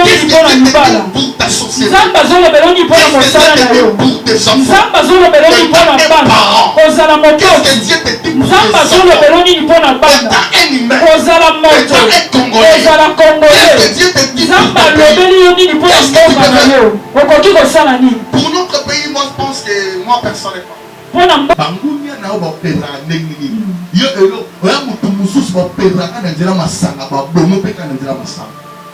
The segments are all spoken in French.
Qu'est-ce que Dieu te dit pour ta société? Qu'est-ce que Dieu te dit pour tes enfants? Pour tes parents? Qu'est-ce que Dieu te dit pour tes enfants? Étant un humain, étant un Congolais, qu'est-ce que Dieu te dit pour ton pays? Qu'est-ce que tu peux faire? Pour notre pays, moi je pense que moi personnellement, bangunia na opera nengi yo elo oya mutu mususu opera kana njira masanga ba bomo pe kana njira masanga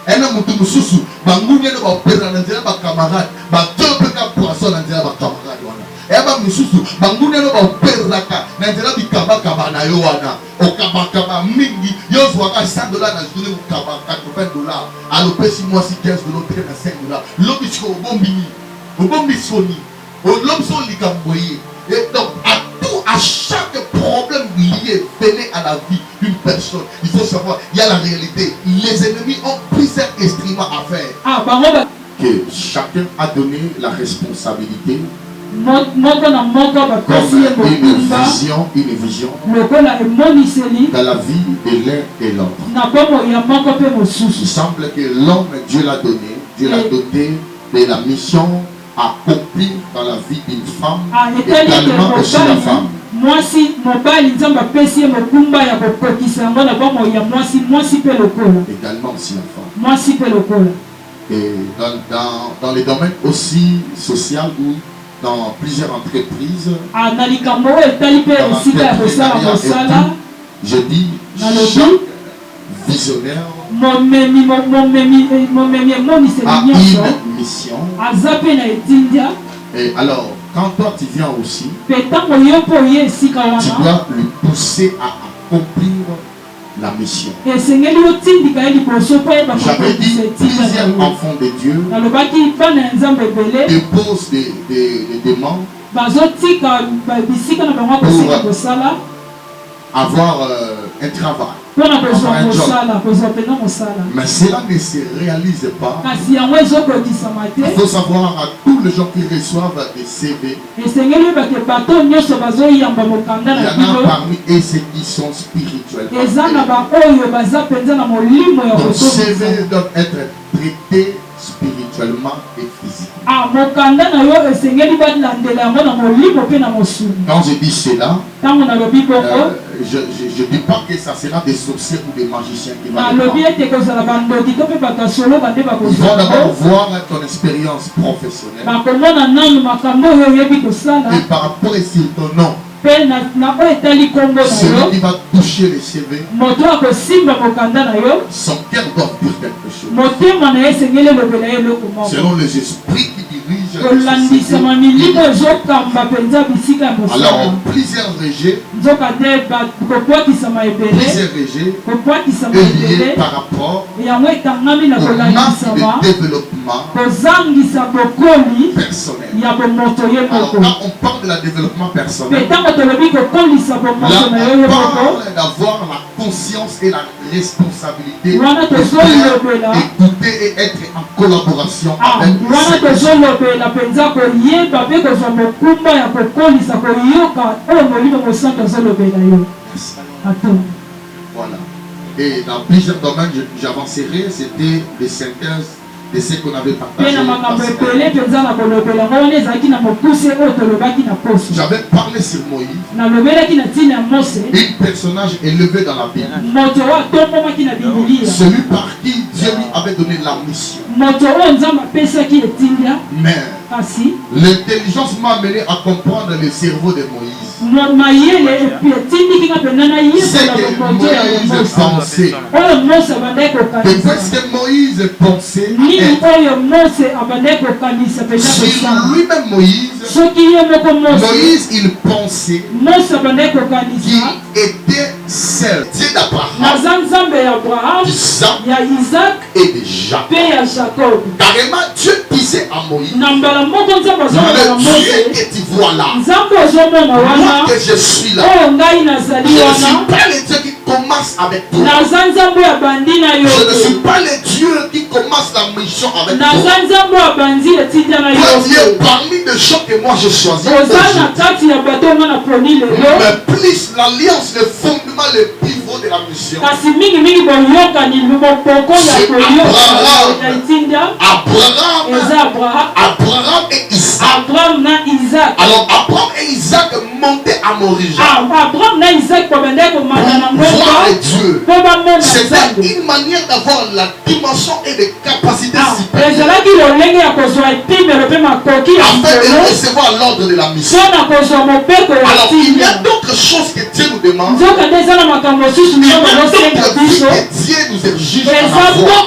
ena mutu mususu bangunia na opera na njira ba camarade ba tope ka poisson na njira ba camarade wana eba mususu bangunia na opera ka na njira bikaba kaba na yo wana okaba kaba mingi yo zwa ka $100 na journée okaba $80 alopesi moi si $15 pe na $5 lobi chiko bombi soni l'option likamboye. Et donc, à chaque problème lié, venez à la vie d'une personne. Il faut savoir, il y a la réalité. Les ennemis ont plusieurs instruments à faire. Que chacun a donné la responsabilité. Comme une vision dans la vie de l'un et l'autre. Il semble que l'homme, Dieu l'a donné, Dieu l'a doté de la mission accompli dans la vie d'une femme, également aussi la femme. Également aussi la femme. Et dans les domaines aussi sociaux ou dans plusieurs entreprises, je dis chaque visionnaire a une mission. Et alors, quand toi tu viens aussi, tu dois lui pousser à accomplir la mission. J'avais dit plusieurs enfants de Dieu déposent des demandes pour avoir un travail. Mais cela ne se réalise pas. Il faut savoir à tous les gens qui reçoivent des CV, il y en a parmi eux ceux qui sont spirituels. Donc CV doit être traité spirituellement et physiquement. Quand je dis cela, je ne dis pas que ça sera des sorciers ou des magiciens qui vont le faire. Ils vont d'abord voir ton expérience professionnelle et par rapport à ton nom. Celui qui va toucher les CV, son cœur doit dire quelque chose. Selon les esprits qui dirigent les sociétés. Alors, plusieurs rejets liés par rapport au manque de développement personnel. Alors, quand on parle de la développement personnel, là, on parle d'avoir la conscience et la responsabilité d'écouter et être en collaboration avec voilà. Et dans plusieurs domaines, j'avancerai, c'était des synthèses de ce qu'on avait partagé. J'avais parlé sur Moïse, un personnage élevé dans la Bible, celui par qui Dieu lui avait donné la mission. Mais l'intelligence m'a amené à comprendre le cerveau de Moïse. C'est que Moïse pensait. Et parce que Moïse pensait, sur lui-même Moïse, il pensait qu'il était seul. Dieu d'Abraham, d'Isaac et de Jacob. Carrément, Dieu disait à Moïse, le Dieu que tu vois là, moi que je suis là, je ne suis pas le Dieu qui commence avec toi. Je ne suis pas le Dieu qui commence la mission avec toi. Quand il est parmi les gens que moi je choisis, mais plus l'alliance, le fondement, le pivot de la mission. Abraham et Isaac. Alors Abraham et Isaac montaient à Moriah. C'était une manière d'avoir la dimension et les capacités supérieures afin de recevoir l'ordre de la mission. Alors il y a d'autres choses que Dieu nous demande. Il y a d'autres vies que Dieu nous exige à avoir.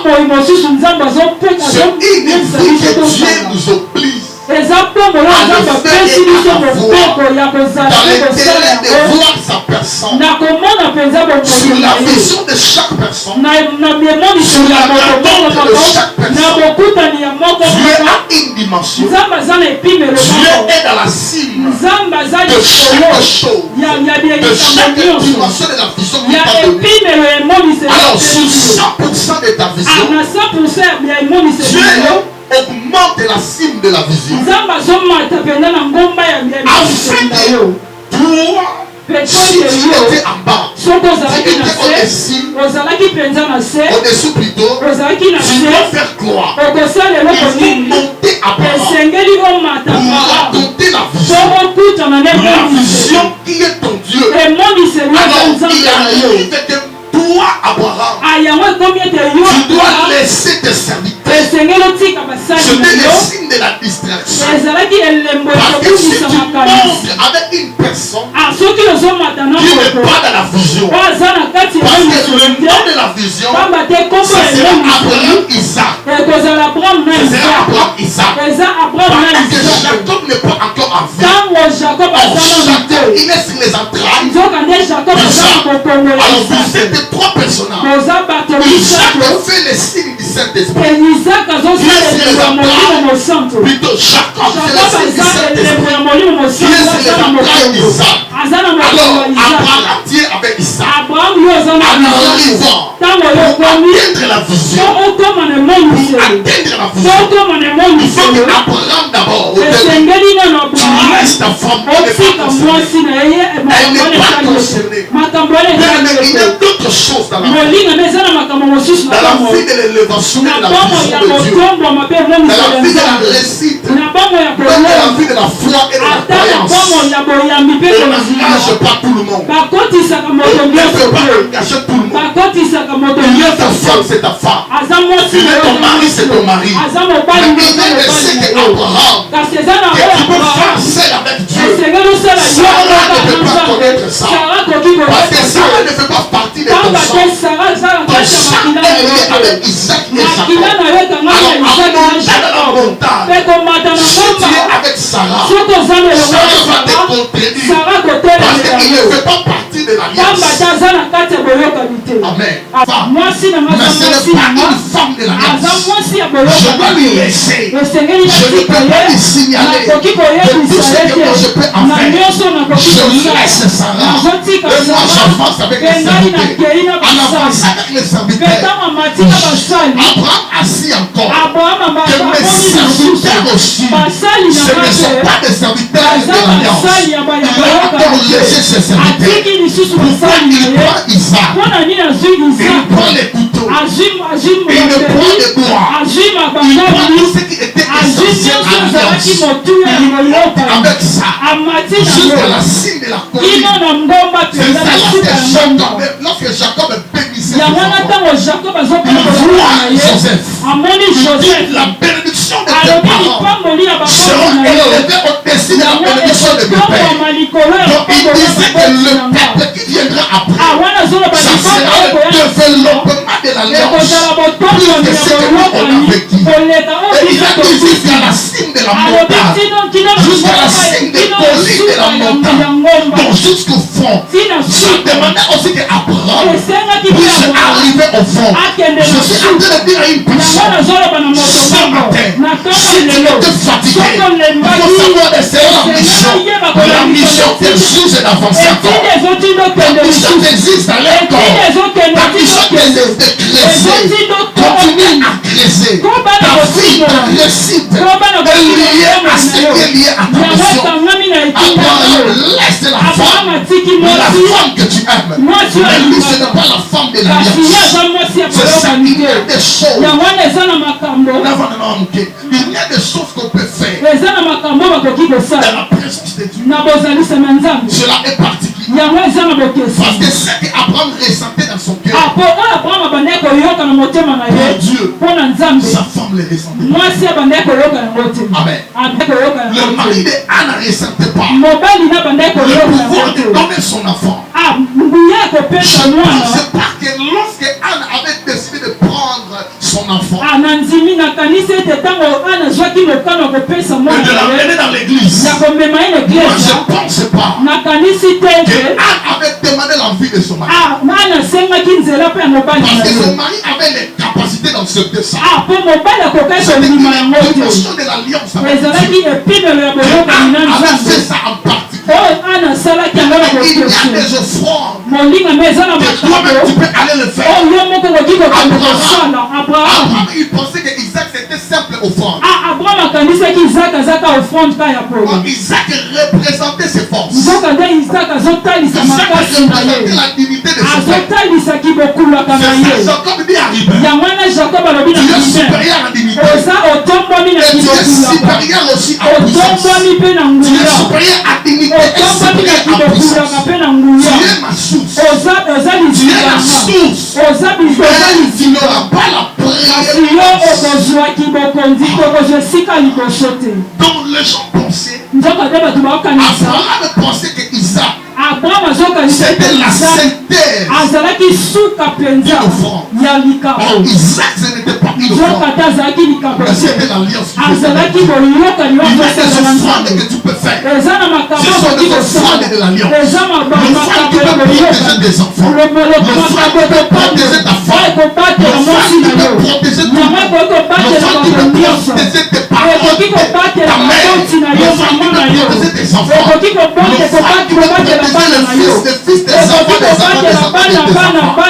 C'est une vie que Dieu nous oblige à le faire et à avoir. Dans l'intérêt de voir sa personne, sur la vision de chaque personne, sur la rencontre de chaque personne. Dieu a une dimension. Dieu est dans la cime de chaque chose, de chaque dimension de la vision qu'il t'a donnée. Alors sur 100% de ta vision, Dieu augmente la cime de la vision afin que toi, si tu étais en bas, tu étais au-dessus plutôt, tu dois faire gloire. Il faut monter à bas pour raconter la vision qui est ton Dieu. Alors il arrive que toi, Abraham, tu dois laisser tes serviteurs. C'était le signe de la distraction. Parce que si tu montes avec une personne qui n'est pas dans la vision, parce que le nom de la vision, ça sera Abraham Isaac. Ça sera Abraham Isaac. Parce que Jacob n'est pas encore en vie. Jacob, il est sur les entrailles. Alors vous êtes trois personnages. Isaac fait le signe du Saint-Esprit. Plutôt Jacob fait le signe du Saint-Esprit. Alors Abraham dit avec Isaac, en arrivant pour atteindre la vision, il faut que Abraham d'abord tu laisses ta femme, elle n'est pas concernée. Il y a d'autres choses dans la vie. Dans la vie de l'élévation et de la vision de Dieu, dans la vie de la réussite, même dans la vie de la foi et de la croyance, on n'engage pas tout le monde. On ne peut pas engager tout le monde. Il est ta femme, c'est ta femme. Il est ton mari, c'est ton mari. Mais il est laissé qu'Abraham, que tu peux faire seul avec Dieu. Sarah ne peut pas connaître ça. Parce que Sarah ne fait pas partie de ton sang. Ton sang est lié avec Isaac et Jacob. Alors en montant dans la montagne, si tu es avec Sarah, Sarah va te contredire. Parce qu'il ne fait pas partie de l'alliance. Amen. Mais ce n'est pas une femme de l'alliance. Je dois lui laisser. Je ne peux pas lui signaler de tout ce que moi je peux en faire. Je laisse Sarah. Et moi j'avance avec les serviteurs. En avançant avec les serviteurs, Abraham assis encore. Que mes serviteurs aussi, ce ne sont pas des serviteurs de l'alliance. Il a encore laissé ses serviteurs. Pourquoi il prend Isaac? Il prend les couteaux. Il ne prend les bois. Il prend tout ce qui était essentiel à l'alliance. Avec ça, jusqu'à la cime de la colline. C'est ça lorsque Jacob bénissait ses enfants. Il voit Joseph. La bénédiction de tes parents seront élevées au-dessus de la bénédiction de mes pères. Donc il disait que le peuple qui viendra après, ça sera le développement de l'alliance plus que ce que nous on a vécu. Et il a dit jusqu'à la cime de la montagne, jusqu'à la cime des collines de la montagne, donc jusqu'au fond. Ça demandait aussi qu'Abraham puisse arriver au fond. Je suis en train de dire à une personne ce matin, si tu es fatigué, il faut savoir essayer la mission mission te juge d'avancer encore. Ta mission t'existe à l'école. Ta mission t'existe de creuser. Continue à creuser. Ta vie, ta réussite est liée à ce qui est lié à ta mission. Abraham laisse la femme que tu aimes. Mais lui, ce n'est pas la femme de l'alliance. C'est ça, il y a des choses. Il y a des choses qu'on peut faire dans la présence de Dieu. Cela est particulier. Parce que ce qu'Abraham ressentait dans son cœur, pour Dieu, sa femme le ressentait. Amen. Le mari de Anne ne ressentait pas le pouvoir de donner son enfant. C'est parce que lorsque Anne avait décidé de prendre son enfant et de l'amener dans l'église, moi je ne pense pas que Anne avait demandé l'envie de son mari. Parce que son mari avait les capacités dans ce dessin. C'était une dimension de l'alliance avec Dieu. Anne avait fait ça en particulier. Il y a des offrandes que toi-même tu peux aller le faire. Abraham, il pensait que Isaac c'était simple offrande. Isaac représentait ses forces. Isaac représentait la dignité de son père. C'est ça Jacob dit à Ruben. Tu es supérieur en dignité. Et tu es supérieur aussi en puissance. Tu es supérieur à dignité. Tu es ma source. Tu es la source. Mais tu n'auras pas la prière. Donc les gens pensaient, Abraham pensait que Isaac c'était la sainteté d'une offrande. Or Isaac ce n'était pas une offrande, mais c'était l'alliance. Il y a des offrandes que tu peux faire. Ce sont des offrandes de l'alliance. L'offrande qui peut protéger des enfants. L'offrande qui peut protéger ta femme. L'offrande qui peut protéger tout le monde. L'offrande qui peut protéger tes parents, ta mère. L'offrande qui peut protéger tes enfants. L'offrande qui peut protéger le fils des fils des enfants des enfants des enfants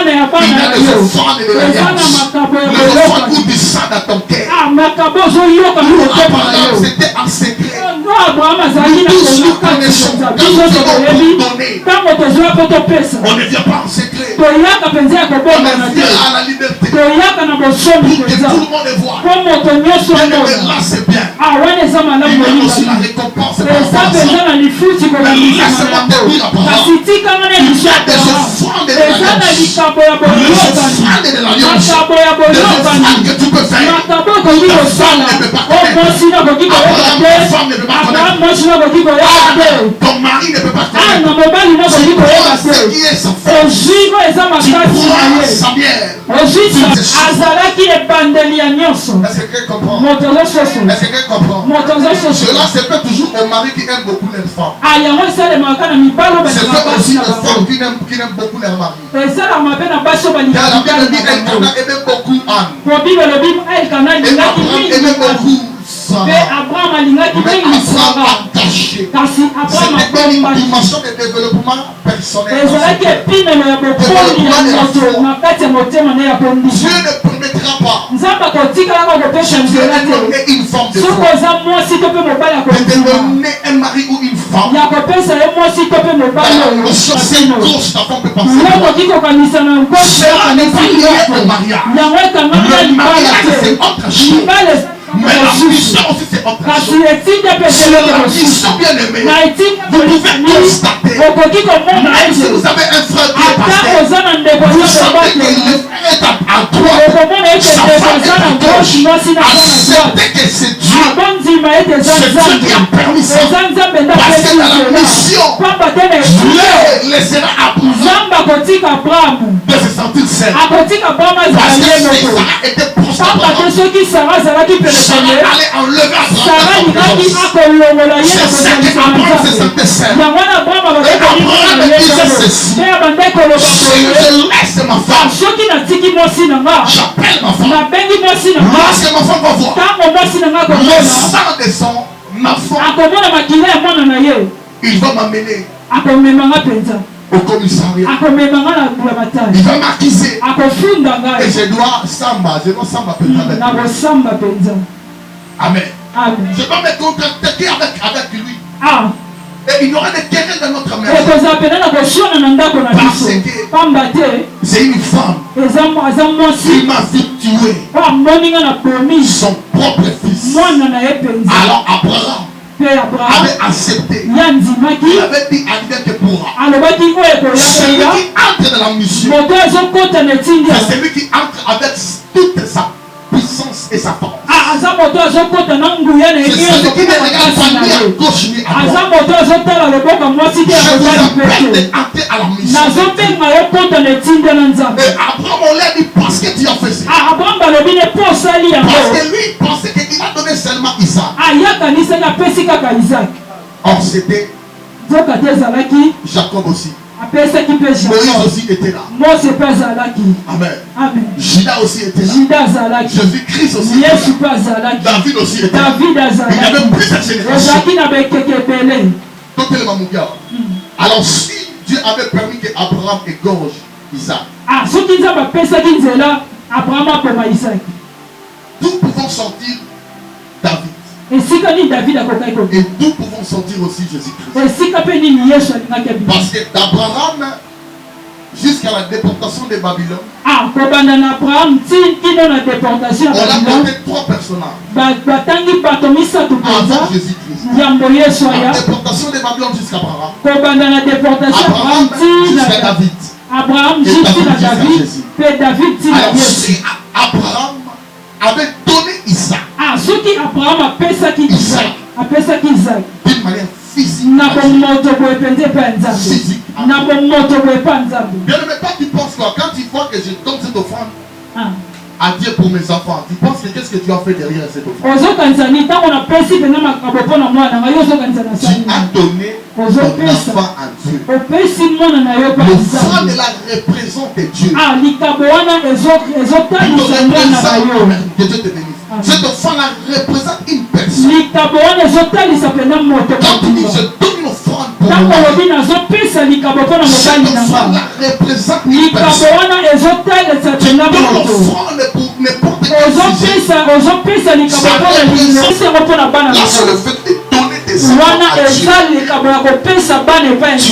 des enfants. Il y a des offrandes de l'alliance. Les offrandes où tu sens dans ton cœur. Abraham c'était en secret. Nous tous nous connaissons. Quand nous devons donner, on ne vient pas en secret. On vient à la liberté. Pour que tout le monde voit. Mais là c'est bien. Il y a aussi la récompense. Mais laisse-moi te dire Abraham. Il y a des offrandes de l'alliance. Les offrandes de l'alliance. Des offrandes que tu peux faire. Ta femme ne peut pas connaître. Ta femme ne peut pas connaître. Ton mari ne peut pas connaître. Tu prends ce qui est sa force. Tu prends sa bière. Est-ce que quelqu'un comprend? Est-ce que quelqu'un comprend? Cela se fait toujours aux maris qui aiment beaucoup leurs femmes. C'est fait aussi aux femmes qui aiment beaucoup leurs maris. Car la Bible dit Elkana aimait beaucoup Anne. Et Abraham aimait beaucoup Sarah. Mais Abraham attaché. C'était une dimension de développement personnel. Dieu ne permettra pas une femme de foi, de donner un mari ou une femme. C'est gauche ta femme peut penser. Cela n'est pas lié au mariage. Le mariage c'est autre chose. Mais la mission aussi c'est autre chose. C'est la mission bien aimée. Vous pouvez constater, même si vous avez un frère qui est pasteur, vous sentez que le frère est à droite, sa femme est à gauche. Acceptez que c'est Dieu. C'est Dieu qui a permis ça. Parce que dans la mission, Dieu laissera Abraham de se sentir seul. Parce que Sarah était proche d'Abraham. Sarah allait enlever Abraham. C'est ça que Abraham se sentait seul. Et Abraham disait ceci: je laisse ma femme, j'appelle ma femme. Lorsque ma femme va voir le sang de son enfant, Il va m'amener au commissariat. Il va m'accuser. Et je dois samba Amen. Je dois me contacter avec lui. Et il y aura des querelles dans notre maison. Parce que c'est une femme. Il m'a tué son propre fils. Alors Abraham avait accepté. Il avait dit à que pourra. Celui qui entre dans la mission, c'est celui qui entre avec toute sa puissance et sa force. C'est celui qui ne regarde pas ni à gauche ni à droite. Je vous appelle d'entrer à la mission. Et Abraham, on l'a dit parce que tu as fait ça. Parce que lui pensait qu'il a donné seulement Isaac. Or c'était Jacob aussi. Moïse aussi était là. Amen. Judas aussi était là. Jésus-Christ aussi était là. David aussi était là. Il n'y avait plus cette génération. Alors si Dieu avait permis qu'Abraham égorge Isaac, nous pouvons sortir David. Et nous pouvons sortir aussi Jésus-Christ. Parce que d'Abraham jusqu'à la déportation de Babylone, on a monté 3 personnages avant Jésus-Christ. La déportation de Babylone jusqu'à Abraham. Abraham jusqu'à David. Alors si Abraham avait donné Isaac, d'une manière physique, bien aimé, toi tu penses quoi? Quand tu vois que je donne cette offrande à Dieu pour mes enfants, tu penses que qu'est-ce que tu as fait derrière cette offrande? Tu as donné ton enfant à Dieu. L'offrande représente Dieu. Que Dieu te bénisse. Cette offrande représente une personne. Quand tu dis je donne une offrande pour moi, cette offrande représente une personne. Tu donnes l'offrande pour n'importe quel sujet. Ça représente. Là c'est le fait de donner des enfants à Dieu. Tu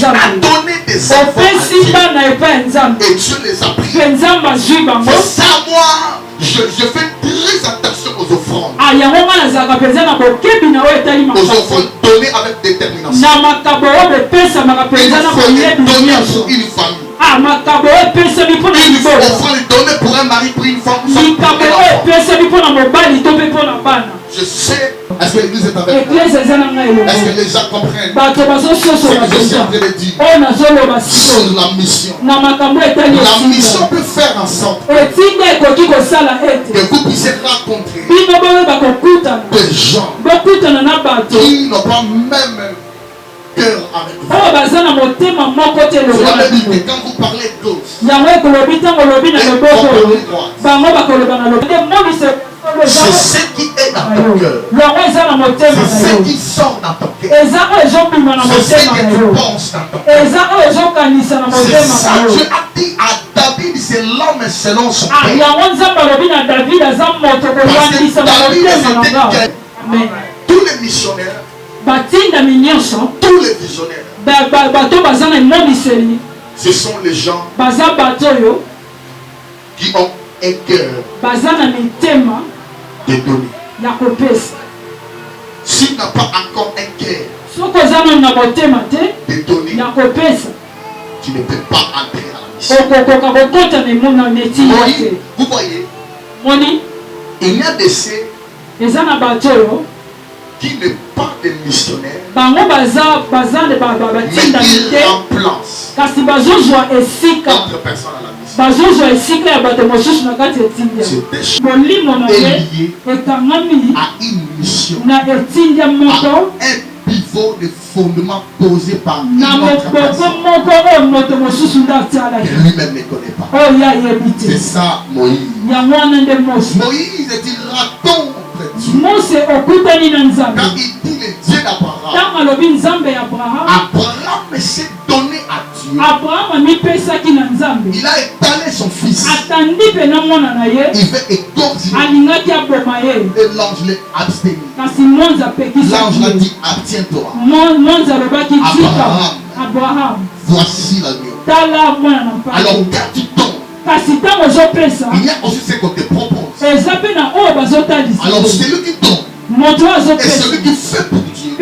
as donné des enfants à Dieu. Et Dieu les a pris. C'est ça moi. Je fais très attention aux offrandes. Aux offrandes données avec détermination. Il faut les donner pour une famille. Une offrande donnée pour un mari, pour une femme. Je sais. Est-ce que l'église est avec moi? Est-ce que les gens comprennent ce que je suis en train de dire sur la mission? La mission peut faire en sorte que vous puissiez rencontrer des gens qui n'ont pas même cœur avec vous. Cela veut dire que quand vous parlez gauche, c'est ce qui est dans ton cœur. C'est ce qui sort dans ton cœur. C'est ce que tu penses dans ton cœur. C'est ça. Dieu a dit à David, c'est l'homme selon son cœur. Parce que David était tous les missionnaires, tous les visionnaires, ce sont les gens qui ont un cœur de donner. S'il n'a pas encore un cœur de donner, tu ne peux pas entrer à la mission. Vous voyez, il y a des saints qui n'est pas des missionnaires, mais qui remplacent d'autres personnes à la mission. C'est lié à une mission, à un pivot de fondement posé par une autre personne que lui-même ne connaît pas. C'est ça Moïse. Moïse est-il raton. Quand il dit le Dieu d'Abraham, Abraham s'est donné à Dieu. Il a étalé son fils. Il veut égorger. Et l'ange l'a abstenu. L'ange l'a dit, abtiens-toi. Abraham, voici l'agneau. Alors quand tu tombes, il y a aussi ce qu'on te propose. Alors celui qui tombe et celui qui fait pour Dieu,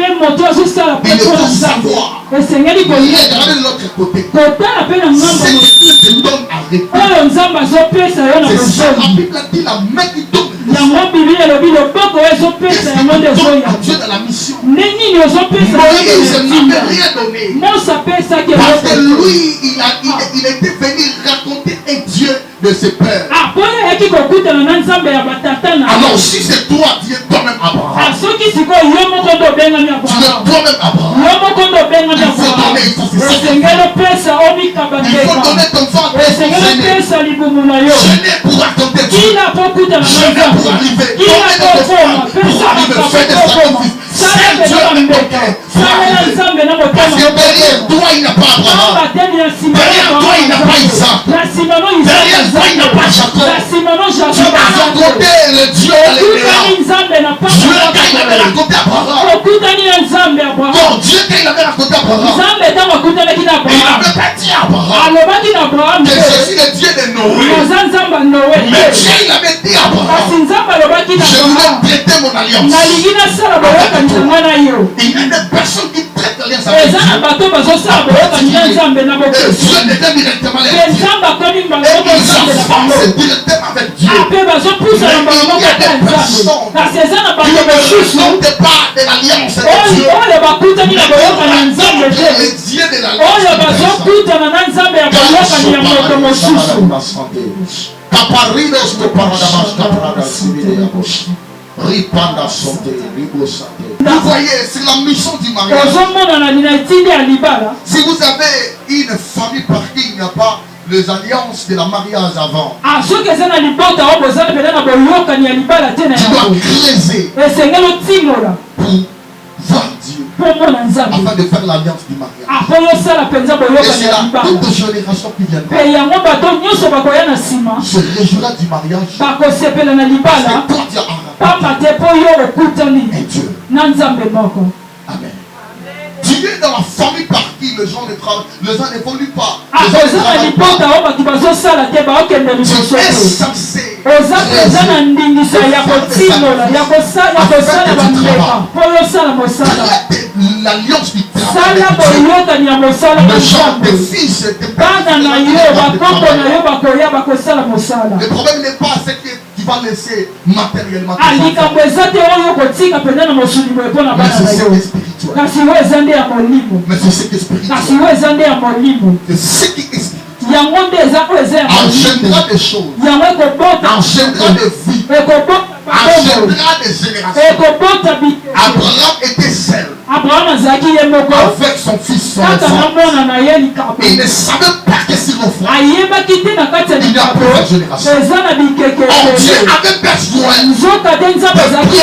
il faut savoir. Regardez de l'autre côté. Ce que Dieu te donne avec lui. C'est ça, la Bible a dit la main qui donne. Qu'est-ce que donne à Dieu dans la mission? Moïse n'avait rien donné. Parce que lui, il était venu raconter un Dieu de ses pères. Alors si c'est toi, Dieu, toi-même Abraham. Tu es toi-même Abraham. Il faut donner, il faut donner ton ventre. Je n'ai pour raconter Dieu. Je n'ai pour arriver. Pour arriver faire des sacrifices. C'est Dieu le coquin. Parce que derrière toi, il n'y a pas Abraham. Derrière toi, il n'y a pas Isaac. Derrière toi, il n'y a pas Jacob. Tu vas raconter le Dieu alléluia. Dieu, quand il avait raconté Abraham. Non, Dieu, quand il avait raconté Abraham. Il n'avait pas dit Abraham que je suis le Dieu de Noé. Mais Dieu, il avait dit Abraham, je voulais prêter mon alliance. Il y a des personnes qui traitent l'alliance avec Dieu. Et Dieu devient directement les dieux. Et ils avancent directement avec Dieu. Mais il y a des personnes qui ne sortent pas de l'alliance avec Dieu. Les dieux de l'alliance. Caparidos de Paradamas Caparadas Ripanda Santé, Ribo Santé. Vous voyez, c'est la mission du mariage. Si vous avez une famille par qui il n'y a pas les alliances de la mariage avant, tu dois creuser pour voir Dieu afin de faire l'alliance du mariage. Et c'est la toute génération qui viendra se réjouira du mariage. Parce que toi tu as un Dieu. Amen. Tu es dans la famille par qui les gens ne travaillent, les gens n'évoluent pas. Tu es censé l'alliance du travail. Le genre de fils le problème n'est pas ce que tu vas laisser matériellement. Mais c'est spirituel. Mais c'est ce qui est spirituel. C'est ce qui est spirituel. Engendra des choses. Engendra des vies. Engendra des générations. Abraham était seul avec son fils, son enfant. Il ne savait pas que sur le front il y a plusieurs générations. Or Dieu avait besoin de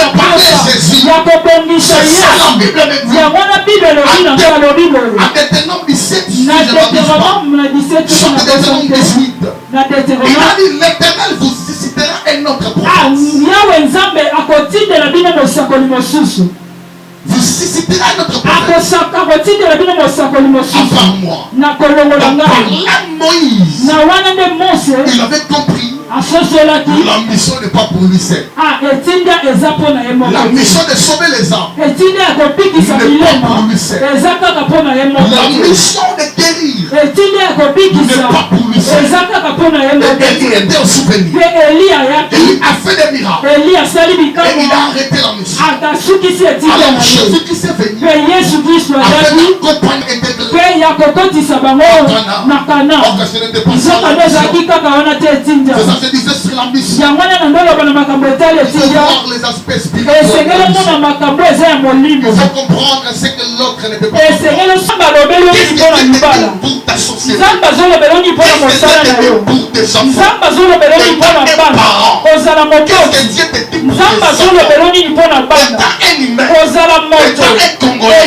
préparer Jésus. C'est ça la Bible me dit. En Deutéronome 17, il a dit l'Éternel vous suscitera un autre prophète. Vous suscitera un autre prophète avant moi. Donc par là Moïse, il avait compris la mission n'est pas pour lui seul. La mission de sauver les âmes n'est pas pour lui seul. La mission de guérir n'est pas pour lui seul. Élie était au souvenir. Élie a fait des miracles. Et il a arrêté la mission. Alors Jésus qui s'est venu afin d'accompagner et d'aider. Or que ce n'était pas ça la mission. C'est ça, je disais sur la mission. Il faut voir les aspects spirituels. Il faut comprendre ce que l'autre ne peut pas comprendre. Qu'est-ce que Dieu te donne pour ta société? Qu'est-ce que Dieu te donne pour tes enfants? Pour tes parents? Qu'est-ce que Dieu te dit pour tes enfants? Étant un humain, étant un Congolais,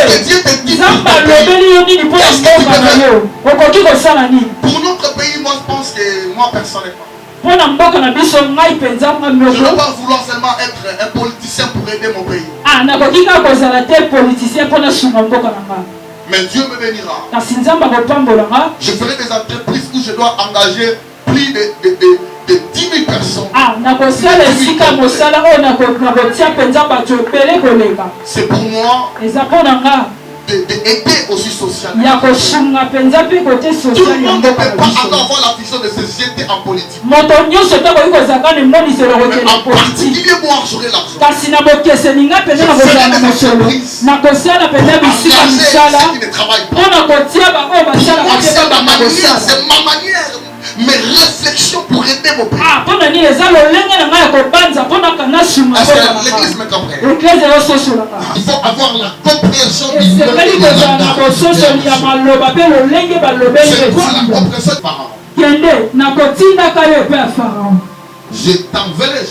Qu'est-ce que Dieu te dit pour notre pays, moi je pense que moi personnellement, je ne veux pas vouloir seulement être un politicien pour aider mon pays. Mais Dieu me bénira. Je ferai des entreprises où je dois engager plus de 10 000 personnes. C'est pour moi d'aider aussi socialement. Tout le monde ne peut pas encore avoir la vision de se jeter en politique. Mais en particulier moi, j'aurai l'argent. Je ferai des entreprises. Engager ceux qui ne travaillent pas. C'est ma manière. Mes réflexions pour aider mon pays. Est-ce que l'église me comprend? Il faut avoir la compréhension du c'est quoi la compréhension de Pharaon? Je t'enverrai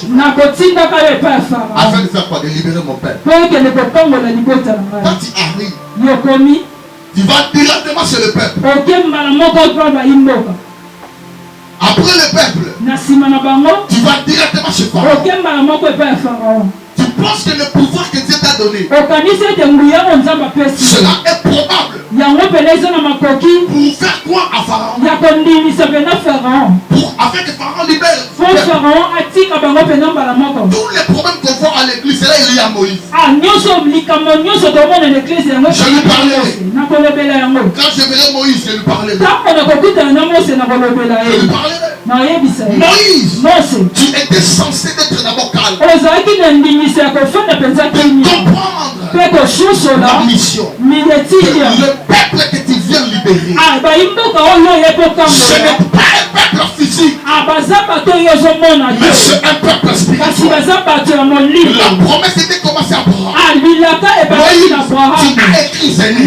afin de faire quoi? De libérer mon père. Quand tu arrives, tu vas directement sur le peuple. Après le peuple, tu vas directement chez Pharaon. Tu penses que le pouvoir que Dieu t'a donné, cela est probable. Pour faire quoi à Pharaon? Afin que Pharaon libère. Tous les problèmes qu'on voit à l'église, c'est là il y a Moïse. Je lui parlerai. Quand je verrai Moïse, je lui parlerai. Moïse, tu étais censé être d'abord calme. Comprendre la mission. Le peuple que tu viens libérer, ce n'est pas un peuple physique, mais c'est un peuple spirituel. La promesse était commencée à Abraham. Moïse, tu as écrit Zéné.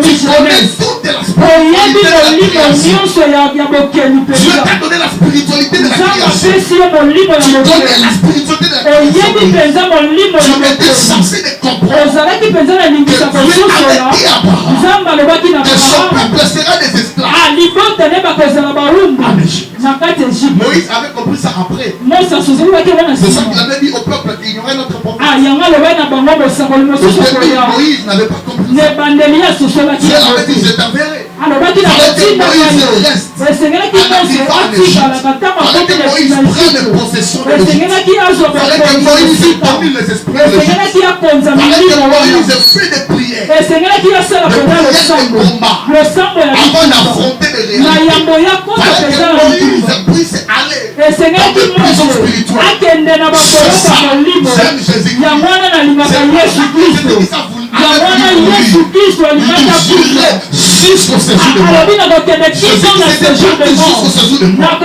Tu connais toute la spiritualité de la création. Dieu t'a donné la spiritualité de la création. Tu connais la spiritualité de la création. Tu étais censé de comprendre que Dieu avait dit à Abraham que son peuple sera des esclaves en Égypte. Moïse avait compris ça après. C'est ça qu'il avait dit au peuple qu'il y aurait notre prophète. Moïse n'avait pas compris ça. Dieu avait dit je t'enverrai. Fallait que Moïse reste. Fallait que Moïse prenne possession de l'Égypte. Fallait que Moïse domine les esprits de l'Égypte. Fallait que Moïse fait des prières. Des prières de combat. Avant d'affronter les réalités. Fallait que Moïse puisse aller dans des prisons spirituelles. C'est ça. J'aime Jésus-Christ. Jusqu'au séjour de mort.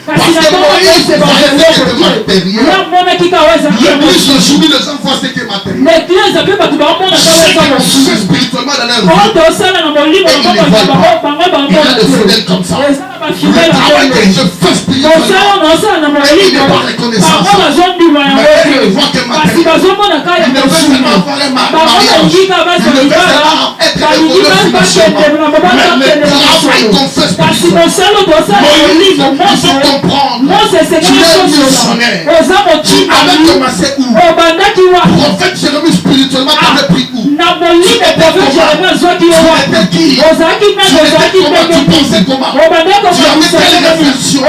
Parce que Moïse va être matériel. L'église aujourd'hui, les gens voient ce qui est matériel. C'est spirituellement dans leur vie. Il y a des fidèles comme ça. Le travail que je fais spirituellement, il n'est pas reconnaissant. Mais il voit que matériel. Il ne veut seulement avoir un mariage. Il ne veut seulement être évolué financièrement. Mais le travail qu'on fait spirituellement, il faut comprendre. Tu es missionnaire. Tu avais commencé où? Prophète Jérémie spirituellement t'avais pris où? Tu étais qui? Tu pensais comment? Tu avais quelle réflexion?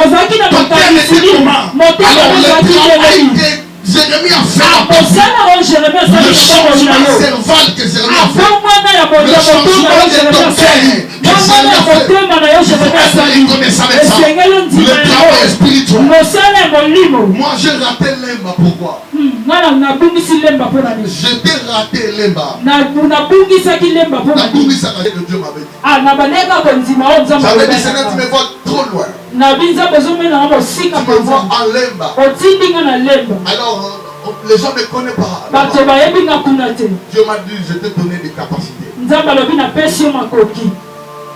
Ton cœur était comment? Alors le travail que Jérémie a fait, le changement cerval que Jérémie a fait, le changement de ton cœur que Jérémie a fait, est reconnaissant avec ça. Le travail est spirituel. Moi j'ai raté Lemba, pourquoi? J'étais raté Lemba. Nabungisa que Dieu m'avait dit. J'avais dit Seigneur, tu me vois trop loin. Tu me vois en Lemba. Alors Les gens ne connaissent pas. Dieu m'a dit, je t'ai donné des capacités.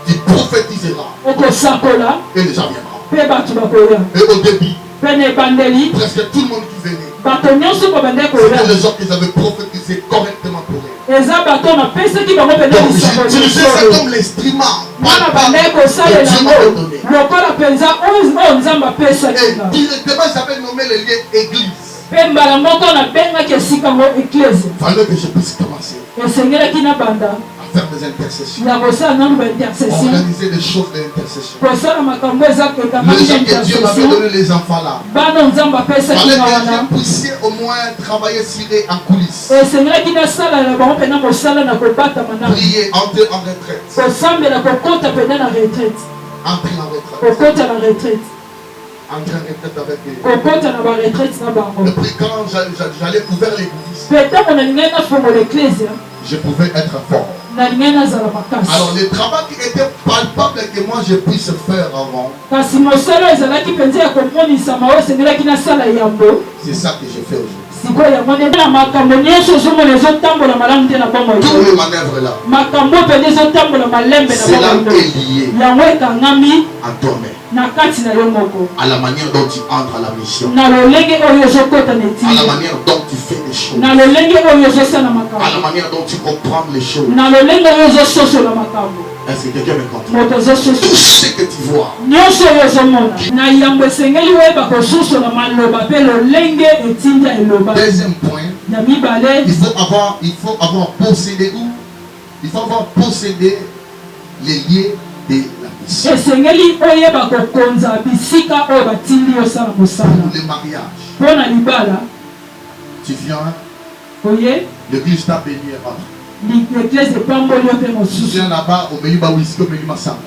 Tu prophétiseras. Et les gens viendront. Et au début, presque tout le monde qui venait, c'était les gens qui avaient prophétisé correctement pour eux. Donc j'utilisais ça comme l'instrument. Et directement j'avais nommé le lien église. Fallait que je puisse commencer à faire des intercessions, organiser des choses d'intercession. Les gens que Dieu m'avait donné, les enfants là, fallait que je puisse au moins travailler sur eux en coulisses. Prier, entrer en retraite. Entrer en retraite. Entrer en retraite avec eux. Et puis quand j'allais ouvrir l'église, je pouvais être fort. Alors le travail qui était palpable que moi je puisse faire avant, c'est ça que je fais aujourd'hui. Tous les manœuvres là, cela est lié à toi-même, à la manière dont tu entres à la mission, à la manière dont tu fais les choses, à la manière dont tu comprends les choses. Est-ce que quelqu'un me comprend? Tout ce que tu vois. Deuxième point, il faut avoir possédé où? Il faut avoir possédé les liens de la mission. Pour les mariages, tu viens, l'église t'a béni et rentre. Tu viens là-bas, au menu Bawisco, au menu Massam.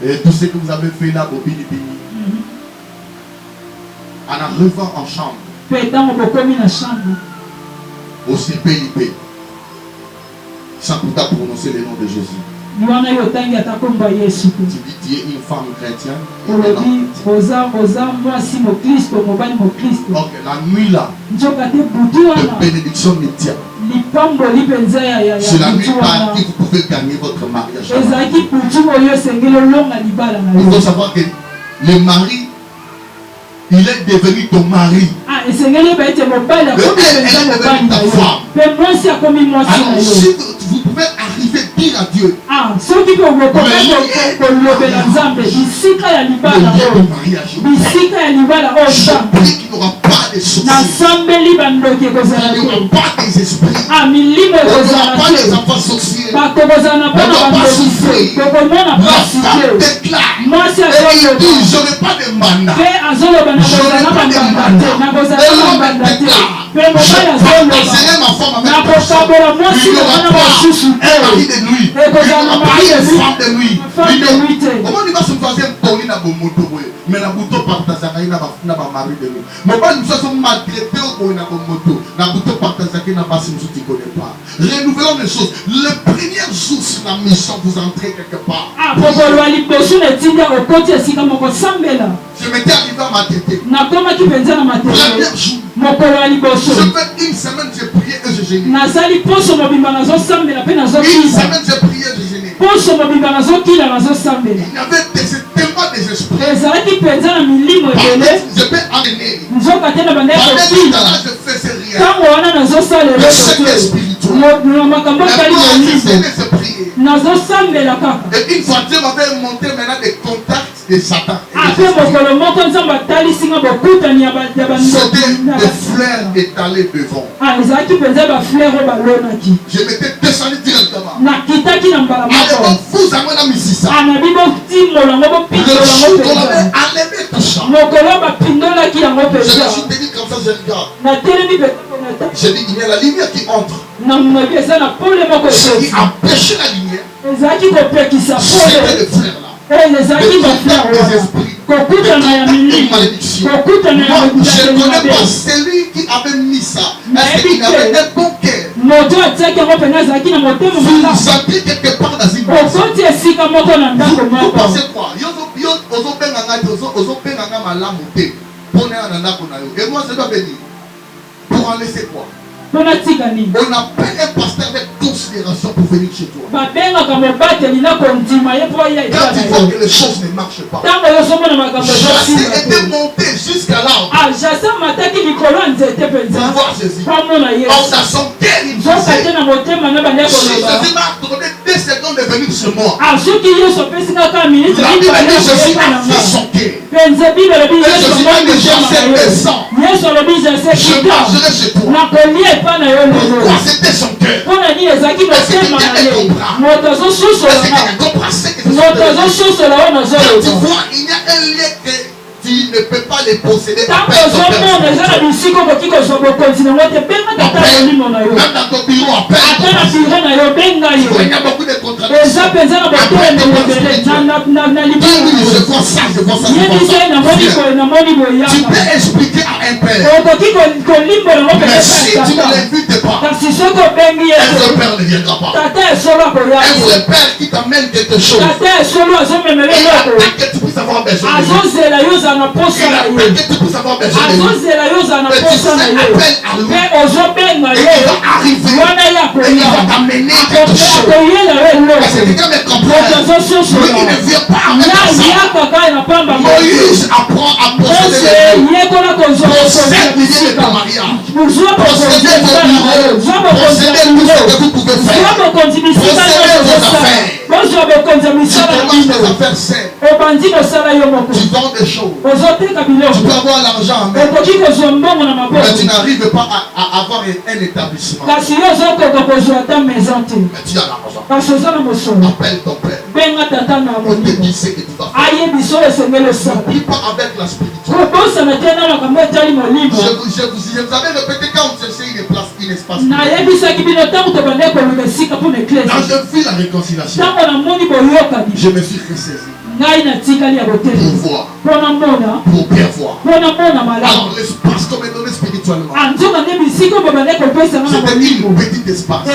Et tout ce que vous avez fait là, au Bini Bini. En arrivant en chambre, aussi PIP, sans pourtant prononcer le nom de Jésus. Tu dis, tu es une femme chrétienne. Ok, la nuit là, de bénédiction médiane. C'est la nuit par qui vous pouvez gagner votre mariage. Il faut savoir que le mari, il est devenu ton mari. Elle est devenue ta femme. Alors si vous pouvez arriver à dire à Dieu, je prie qu'il n'y aura pas de sorciers, il n'y aura pas des esprits, il n'y aura pas des enfants sorciers, on ne va pas souffrir. La femme déclare, et il dit, je n'ai pas de mandat, je n'ai pas de mandat, et l'homme déclare, je partagerai ma femme avec personne, il n'y aura pas un mari de nuit, il n'y aura pas une femme de nuit. Comment il va se faire tourner dans mon moto, mais la moto partagerait dans ma mari de nuit. Mais pas nous sommes maltraités au bout de la moto, la moto partagerait dans ma femme, tu ne connais pas. Renouvelons les choses. Le premier jour sur la mission, vous entrez quelque part. Je m'étais arrivé à ma tête. Premier jour. Je fais une semaine, j'ai prié et j'ai gêné. Une semaine, j'ai prié et j'ai gêné. Il y avait tellement des esprits. Je peux amener. Pendant que je faisais rien. Le secret spirituel. La gloire de se prier. Et une fois, Dieu m'avait monté maintenant des contacts de Satan. Des fleurs étalées devant. Je m'étais descendu directement. Allez, vous avez un misisa. Le jour qu'on avait enlevé tout ça, je me suis dit comme ça, je regarde. J'ai dit, il y a la lumière qui entre. Ce qui empêchait la lumière, c'était les fleurs là. Des esprits, une malédiction. Moi, je ne connais pas celui qui avait mis ça. Est-ce qu'il avait un bon cœur? Vous sentez quelque part dans une maison. Vous pensez quoi? Et moi, je dois venir. pour en laisser quoi? On appelle un pasteur avec considération pour venir chez toi. Quand il voit que les choses ne marchent pas, Jassé était monté jusqu'à l'arbre pour voir Jésus. En dans son cœur, il disait, si Jésus m'a accordé 2 secondes de venir chez moi, la Bible dit Jésus a fait son cœur. Et Jésus m'a dit, Jassé descend, je marcherai chez toi. Pourquoi c'était son cœur? Parce que quelqu'un comprend. Parce que quelqu'un comprend ce que c'est son cœur. Tu vois, il y a un lien que tu ne peux pas les posséder. Même dans ton bureau, appelle. Il y a beaucoup de contradictions. Je vois ça, je vois ça. Tu peux expliquer à un père. Mais si tu ne l'invites pas, un vrai père ne viendra pas. Un vrai père qui t'amène quelque chose. Il attend que tu puisses avoir besoin de lui. Il attend que tu puisses avoir besoin de lui. Mais tu fais appel à lui. Et il va arriver. Et il va t'amener quelque chose. Parce que quelqu'un me comprend. Lui, il ne vient pas avec ça. Moïse apprend à posséder les lieux. Posséder l'idée de ton mariage. Posséder vos bureaux. Posséder tout ce que vous pouvez faire. Posséder vos affaires. Si tu manges des affaires saines, tu vends des choses. Tu peux avoir l'argent, mais tu n'arrives pas à avoir un établissement. Mais tu as l'argent. Appelle ton père. On te dit ce que tu vas faire. N'oublie pas avec la spiritualité. Je vous avais répété quand on cherchait une place, un espace. Quand je vis la réconciliation, je me suis ressaisi. Pour voir, pour bien voir. Alors l'espace qu'on m'a donné spirituellement, c'était une petite espace. Et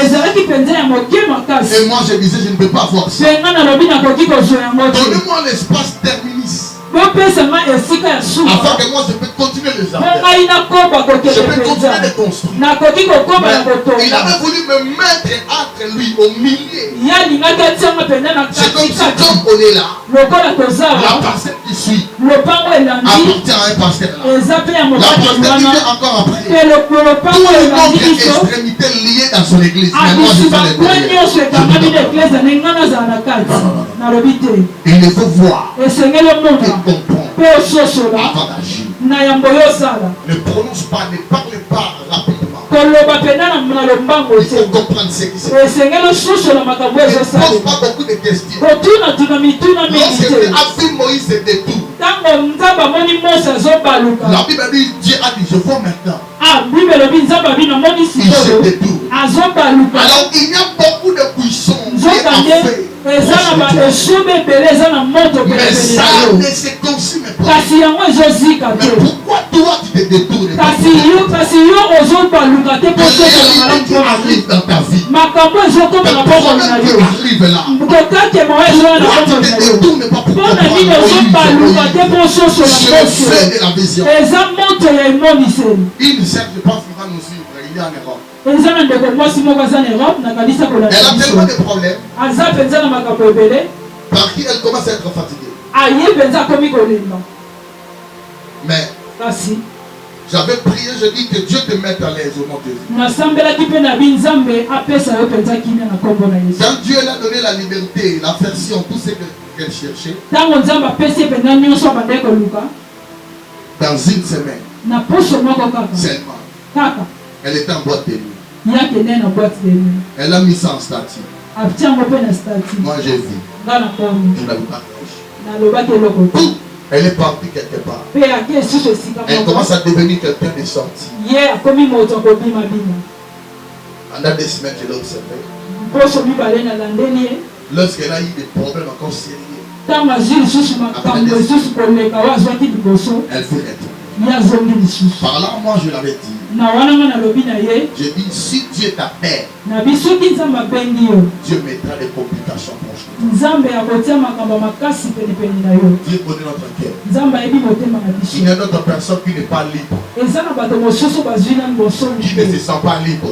moi je disais, je ne peux pas voir ça. Donnez-moi l'espace terminus, afin que moi je peux continuer les affaires. Je peux continuer de construire. Mais il avait voulu me mettre entre lui au milieu. C'est comme si comme on est là, la parcelle qui suit appartient à un pasteur là. La parcelle qui vient encore après. Tout le monde est extrémité lié dans son église. Mais moi je fais les prières. Il faut voir et comprendre avant d'agir. Ne prononce pas, ne parle pas rapidement. Il faut comprendre ce qui se passe. Ne pose pas beaucoup de questions. Lorsque tu as vu Moïse se détourne, la Bible dit, Dieu a dit, je vois maintenant. Il se détourne. Alors il y a beaucoup de puissance qui est en fait. Mais ça ne se consume pas. Mais pourquoi toi tu te détournes? La réalité qui arrive dans ta vie, le problème qui arrive là, pourquoi tu te détournes pas pour comprendre? Je fais de la vision. Une sœur, je pense qu'il va nous suivre, il est en Europe. Elle a tellement de problèmes par qui elle commence à être fatiguée. Mais j'avais prié, je dis que Dieu te mette à l'aise au nom de Jésus. Quand Dieu l'a donné la liberté, la version, tout ce qu'elle cherchait, dans une semaine seulement, elle était en boîte de nuit. Elle a mis ça en statut. Moi j'ai vu. Je n'avais pas touché. Elle est partie quelque part. Elle commence à devenir quelqu'un de sorti. Pendant des semaines, je l'ai observé. Lorsqu'elle a eu des problèmes encore sérieux, elle fait être. Par là, moi je l'avais dit. J'ai dit, si Dieu t'appelle, Dieu mettra des complications. situation proche. Dieu connaît notre cœur. Il y a d'autres personnes qui n'est pas libre. Qui ne se sent pas libre.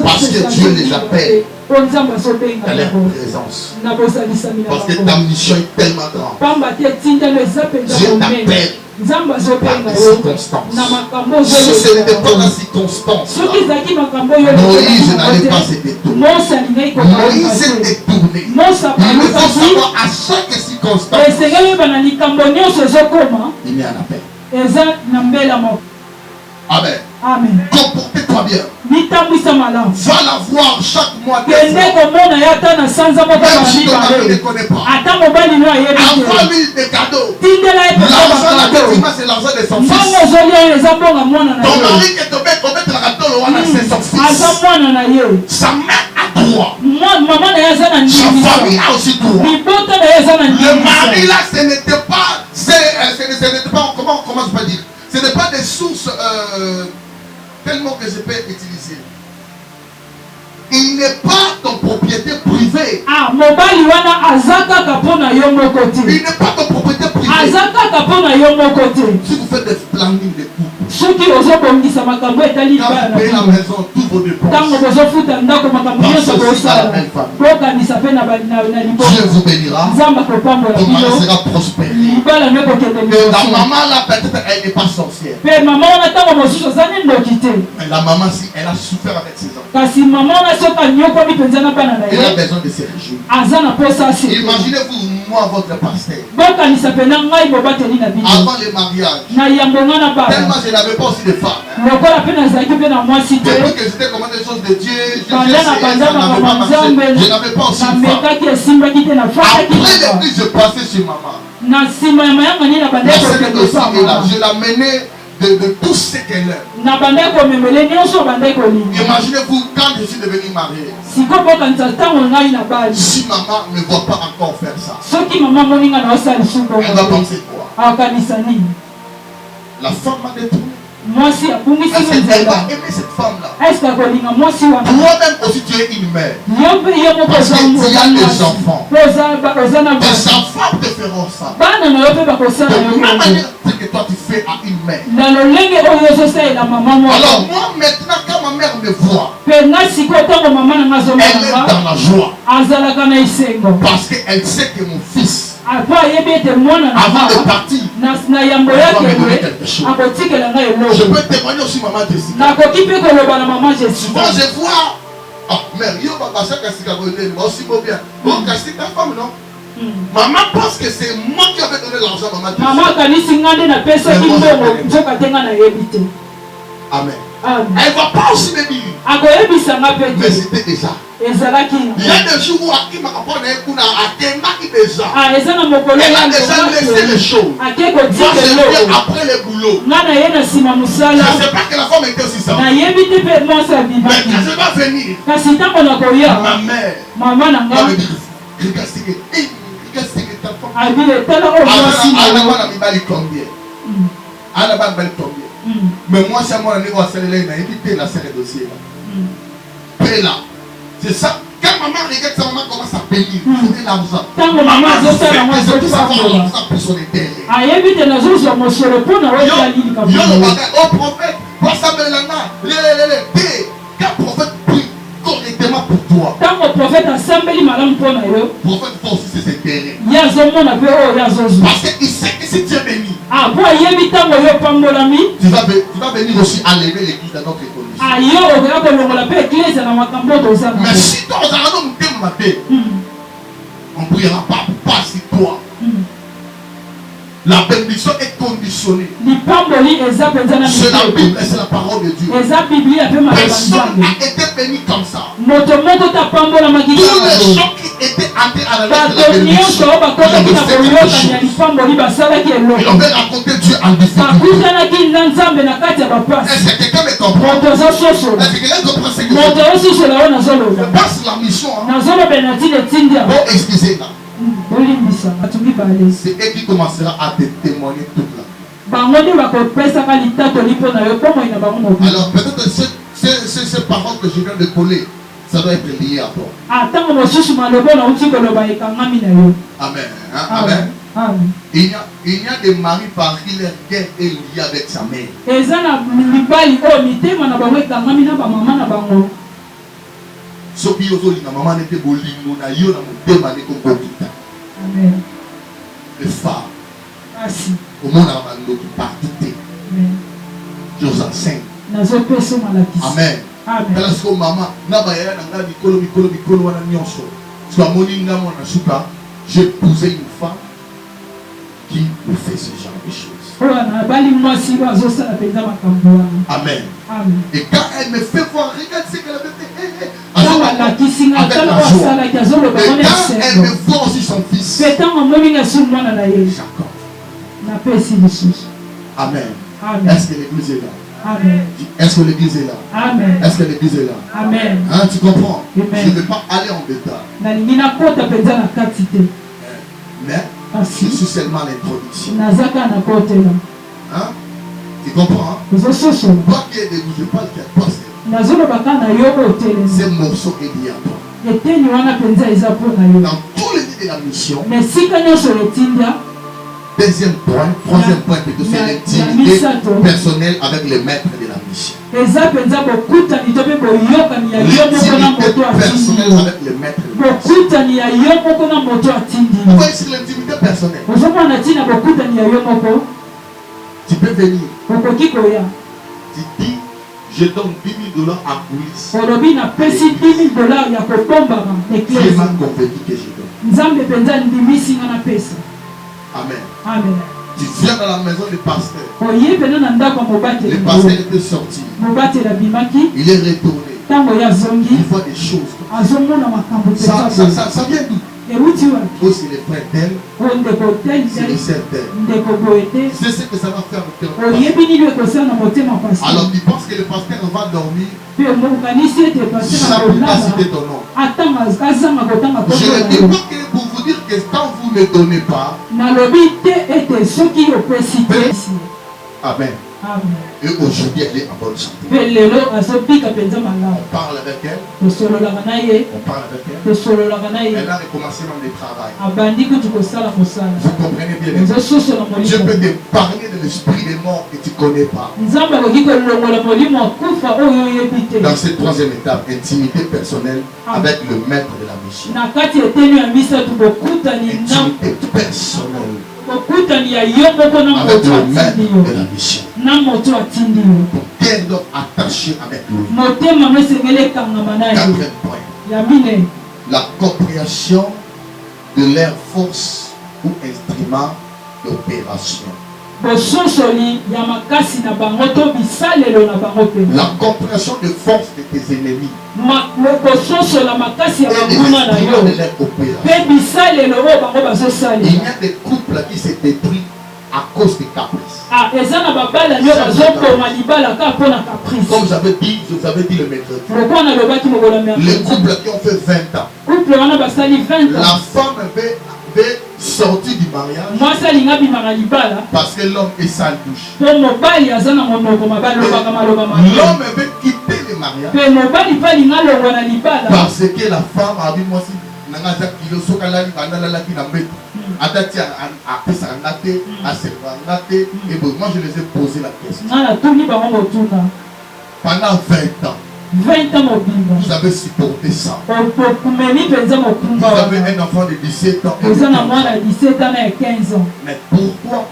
Parce que Dieu les appelle dans leur présence. Parce que ta mission est tellement grande. Dieu t'appelle par des circonstances. Si ce n'était pas la circonstance, Moïse n'allait pas se détourner. Moïse s'est détourné. Il faut savoir à chaque circonstance, il y a un appel. Amen. Amen. Comportez-toi bien. Va la voir chaque mois. Même si ton mari ne connaît pas. Envoie-lui des cadeaux. L'argent là que tu c'est l'argent de son fils. Ton mari qui te met la gâteau, c'est son fils. Sa mère a droit. Sa famille a aussi droit. Le mari là, ce n'était pas, comment je peux dire, ce n'est pas des sources tellement que je peux utiliser. Il n'est pas ton propriété privée. Il n'est pas ton propriété privée. Si vous faites des planning de couple, quand vous payez la maison, tous vos dépenses, Dieu vous bénira. Ton mari sera prospère. Et la maman là, peut-être elle n'est pas sorcière. Mais la maman, si elle a souffert avec ses enfants, elle a besoin de se réjouir. Imaginez-vous, moi, votre pasteur. Avant le mariage, tellement je n'avais pas aussi de femmes. Depuis que j'étais commandé des choses de Dieu, je n'avais pas aussi de femmes. Après l'église, je passais chez maman. La sœur de aussi est là. Je l'ai menée de tout ce qu'elle aime. Imaginez-vous quand je suis devenu marié. Si maman ne voit pas encore faire ça, elle va penser quoi? La femme m'a détruit. Est-ce qu'elle va aimer cette femme-là? Toi-même aussi tu es une mère. Parce que tu as des enfants. Tes enfants te feront ça. De la même manière que toi tu fais à une mère. Alors moi maintenant quand ma mère me voit, elle est dans la joie. Parce qu'elle sait que mon fils, avant de partir, elle va me donner quelque chose. Je peux témoigner aussi maman Jessica. Souvent je vois, mère, yo papa ça Jessica aussi bien. Bon Jessica ta femme non? Maman pense que c'est moi qui avais donné l'argent à maman Jessica. Amen. Elle ne va pas aussi me dire. Mais c'était déjà. Il y a des jours où Aki m'a appris déjà. Elle a déjà laissé les choses. Moi je viens après le boulot. Je ne sais pas que la femme était aussi ça. Mais quand je vais venir, ma mère va me dire, regarde ce que ta femme. Mais moi, c'est moi qui vais éviter la série de dossier. C'est ça. Quand maman regarde sa maman commence à payer, il faut de l'argent. Maman veut savoir l'argent pour son intérêt. Au prophète, quand le prophète prie correctement pour toi, le prophète faut aussi ses intérêts. Parce qu'il sait que si tu es béni, tu vas venir aussi enlever l'église dans notre église. Mais si toi, on ne priera pas pour passer toi. La bénédiction est conditionnée. C'est la Bible et c'est la parole de Dieu. Personne n'a été béni comme ça. Tous les gens qui étaient entrés à la bénédiction, ils avaient raconté Dieu en difficulté. Est-ce que quelqu'un me comprend? Est-ce que quelqu'un comprend ce que je dis? Passe la mission. Bon, excusez-moi. C'est elle qui commencera à te témoigner toute là. Alors peut-être ces paroles que je viens de coller, Ça doit être lié à toi. Amen. Hein? Amen. Amen. Il y a des maris par qui leur guerre est liée avec sa mère. Soki ozolinga maman nete bolingo na yo na motema ne kokokita. Amen. Le phare. Merci. Au monde a bandoki partout. Amen. Je vous enseigne. Amen. Amen. Parce que maman na ba ya na ngadi mikolo wana nyonso. Soit moninga mona suka, j'ai épousé une femme qui me fait ce genre de choses. Amen. Amen. Et quand elle me fait voir, regarde ce qu'elle avait fait. Et quand elle me voit aussi son fils. Jacob. Amen. Amen. Est-ce que l'église est là? Amen. Est-ce que l'église est là? Amen. Est-ce que l'église est là? Amen. Hein, tu comprends? Amen. Je ne vais pas aller en détail. Mais je suis seulement l'introduction. Hein? Tu comprends? Toi qui es debout, je parle qui est posté. Ce morceau est lié à toi. Dans tous les nids de la mission, deuxième point, troisième point, c'est l'intimité personnelle avec le maître de la mission. L'intimité personnelle avec le maître de la mission. Pourquoi c'est l'intimité personnelle? Tu peux venir. Tu dis, je donne $10,000 à police. Tu es mal convaincu que je donne. Amen. Amen. Tu viens dans la maison du pasteur. Le pasteur était sorti. Il est retourné. Il voit des choses. Ça vient d'où? Oh, c'est les frères d'elle. C'est les sœurs d'elle. C'est ce que ça va faire au cœur. Alors tu penses que le pasteur va dormir sans pas citer ton nom. Je ne dis pas que pour vous dire que quand vous ne donnez pas. Amen. Et aujourd'hui, elle est en bonne santé. On parle avec elle. On parle avec elle. Elle a recommencé dans le travail. Vous comprenez bien. Je peux te parler de l'esprit des morts que tu ne connais pas. Dans cette troisième étape, intimité personnelle avec le maître de la mission. Intimité personnelle. Avec le maître de la mission. Qu'elle doit attacher avec lui. Quatrième point. La compréhension de leur force ou instrument d'opération. La compréhension de force de tes ennemis. Et l'instrument de leur opération. Il y a des couples qui se détruisent à cause des caprices. Comme vous avez dit le mercredi. Les couples qui ont fait 20 ans. La femme avait sorti du mariage parce que l'homme est sale bouche. L'homme avait quitté le mariage parce que la femme a dit moi si moi je les ai posé la question. Pendant 20 ans. 20 ans vous avez supporté ça. Vous avez un enfant de 17 ans. Et 15 ans. Mais pourquoi?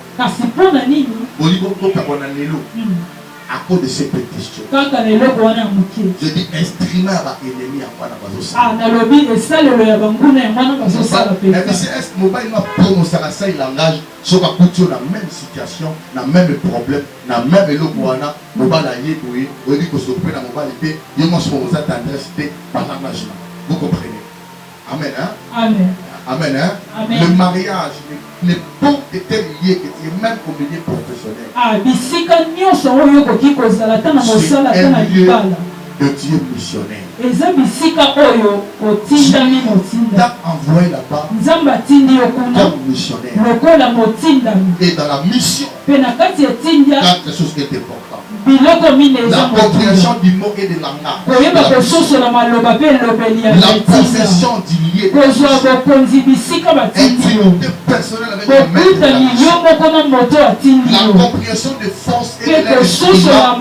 À cause de ces petites choses. Je dis instrument à l'ennemi à quoi est-ce que mobile n'a pas ça il engage sur la couture la même situation, la même problème, la même éloquana, mobile à yédoué, on dit que ce prix la mobile il m'a choisi aux adresses par l'engagement. Vous comprenez? Amen. Hein? Amen. Amen. Hein? Amen. Le mariage n'est pas été lié que tu es même comme milieu professionnel. De Dieu missionnaire. T'a envoyé là-bas comme missionnaire. Et dans la mission, 4 choses qui est important. La compréhension du mot et de langage. La possession du lieu. Intimité personnelle avec le maître. La compréhension de force et de l'esprit de leur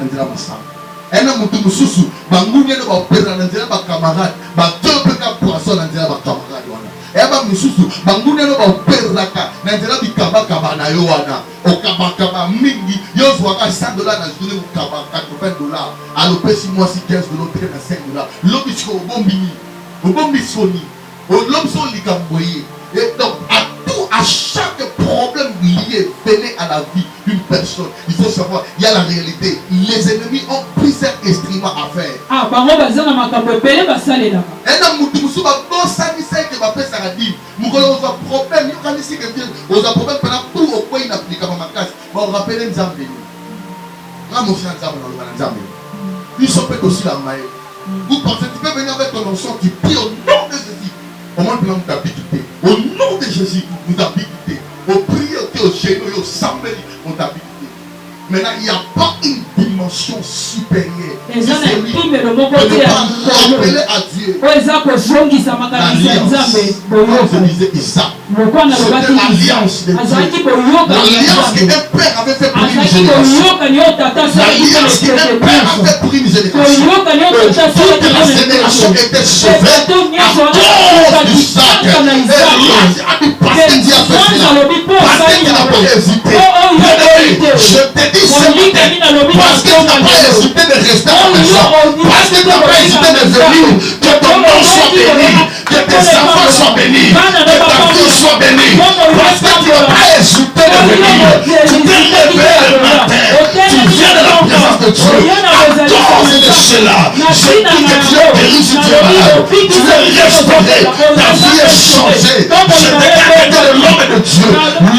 opération. Ena mutu mususu bangunya no ba pera na nzela ba camarade ba tope ka poisson na nzela ba camarade wana eba mususu bangunya no ba pera ka na nzela bi kaba na yo wana o kaba mingi yo zwa ka $100 na journée ou kaba $80 alopesi moi si $15 peut na $5 lobisko bombi soni o lobso likamboye et donc à chaque problème lié venez à la vie d'une personne, il faut savoir, il y a la réalité. Les ennemis ont plusieurs instruments à faire. Et dans Moutoussou, vous pensez que tu peux venir avec ton enfant qui prie au nom de Jésus. Au moins, nous t'as quitté. Au nom de Jésus, nous t'as quitté. Au prier, au génie, au sambeli, on t'a quitté. Maintenant, il n'y a pas une dimension supérieure. C'est lui de ne pas rappeler à Dieu. L'alliance, comme je disais Isaac, c'était l'alliance de Dieu. L'alliance que un père avait fait pour une génération. L'alliance que un père a fait pour une génération. Toute la génération était sauvée à cause d'Isaac. Et parce que Dieu a fait cela, parce qu'il n'a pas hésité. Je te dis ce matin, parce que tu n'as pas hésité de rester à la maison, parce que tu n'as pas hésité de venir, que ton nom soit béni, que tes enfants soient bénis, que ta vie soit bénie, parce que tu n'as pas hésité de venir, tu t'es levé le matin, tu viens de la présence de Dieu, à cause de cela, je dis que Dieu guérit si tu es malade, tu es restauré, ta vie est changée, je déclare que le nom de Dieu,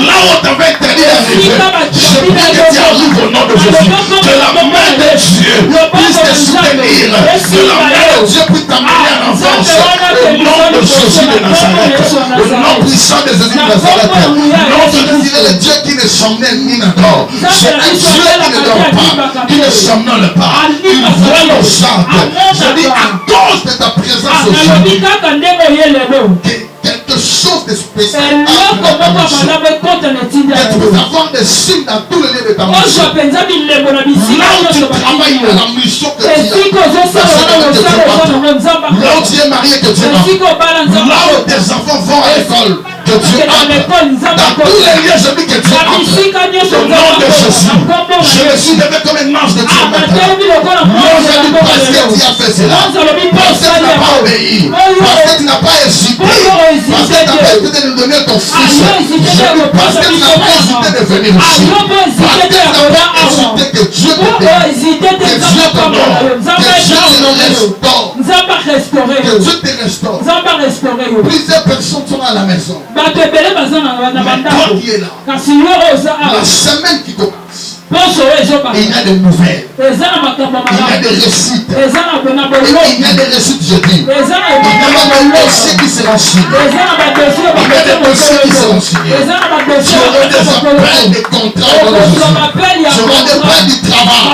là où tu avais été arrivé, je prie que tu arrives au nom de Jésus, que la main de Dieu puisse te soutenir, que la main de Dieu puisse t'amener en avance, au nom de Jésus de Nazareth, au nom puissant de Jésus de Nazareth, non de Dieu, le Dieu qui ne somnole ni ne dort, c'est un Dieu qui ne dort pas, qui ne somnole pas, il voit nos actes. Je dis à cause de ta présence aujourd'hui, quelque chose de spécial que tu peux avoir des signes dans tous les lieux de ta mission. Là où tu travailles, la mission que tu as, là où tu es marié, que tu as, là où tes enfants vont à l'école, que tu entres, dans tous les lieux, je dis que tu entres, au nom de Jésus. Je me suis levé comme un ange de Dieu maintenant. Non, je dis parce que tu as fait cela, parce que tu n'as pas obéi, parce que tu n'as pas hésité, parce que tu n'as pas hésité de nous donner ton fils, parce que tu n'as pas hésité de venir ici, parce que tu n'as pas hésité que Dieu te bénisse, que Dieu te donne, que Dieu te restaure. Plusieurs personnes sont à la maison. Mais toi qui es là, la semaine qui commence, il y a des nouvelles, il y a des réussites, il y a des réussites, je dis. Il y a des dossiers qui seront signés. Il y a des dossiers qui seront signés. Tu auras des appels, des contrats, tu auras des appels du travail.